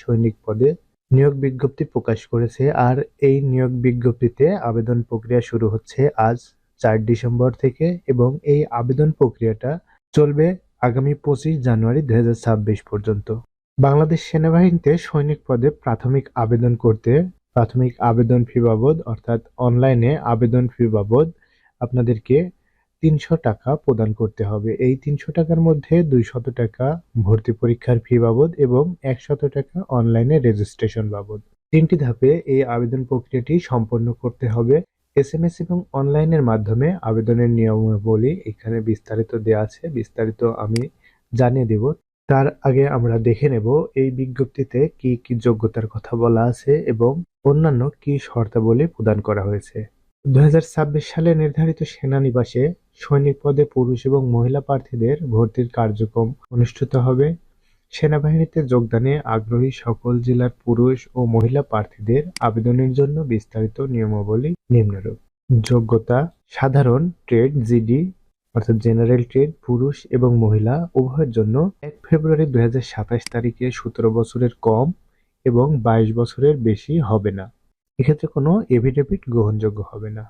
সৈনিক পদে নিয়োগ বিজ্ঞপ্তি প্রকাশ করেছে। আর এই নিয়োগ বিজ্ঞপ্তিতে আবেদন প্রক্রিয়া শুরু হচ্ছে আজ 4 ডিসেম্বর থেকে, এবং এই আবেদন প্রক্রিয়াটা চলবে আগামী 25 জানুয়ারি 2026 পর্যন্ত। বাংলাদেশ সেনাবাহিনীতে সৈনিক পদে প্রাথমিক আবেদন করতে প্রাথমিক আবেদন ফি বাবদ, অর্থাৎ অনলাইনে আবেদন ফি বাবদ আপনাদেরকে 300 টাকা প্রদান করতে হবে। এই 300 টাকার মধ্যে 200 টাকা ভর্তি পরীক্ষার ফি বাবদ এবং 100 টাকা অনলাইনে রেজিস্ট্রেশন বাবদ। 3টি ধাপে এই আবেদন প্রক্রিয়াটি সম্পন্ন করতে হবে। এসএমএস এবং অনলাইনের মাধ্যমে আবেদনের নিয়মাবলী এখানে বিস্তারিত দেওয়া আছে, বিস্তারিত আমি জানিয়ে দেব। তার আগে আমরা দেখে নেব এই বিজ্ঞপ্তিতে কি কি যোগ্যতার কথা বলা আছে এবং অন্যান্য কি শর্তাবলী প্রদান করা হয়েছে। 2026 সালে নির্ধারিত সেনানিবাসে সৈনিক পদে পুরুষ এবং মহিলা প্রার্থীদের ভর্তির কার্যক্রম অনুষ্ঠিত হবে। সেনাবাহিনীতে যোগদানে আগ্রহী সকল জেলার পুরুষ ও মহিলা প্রার্থীদের আবেদনের জন্য বিস্তারিত নিয়মাবলী নিম্নরূপ। যোগ্যতা: সাধারণ ট্রেড জিডি অর্থাৎ জেনারেল ট্রেড পুরুষ এবং মহিলা উভয়ের জন্য 1 ফেব্রুয়ারি 2027 তারিখে 17 বছরের কম এবং 22 বছরের বেশি হবে না। এক্ষেত্রে কোনো এফিডেভিট গ্রহণযোগ্য হবে না।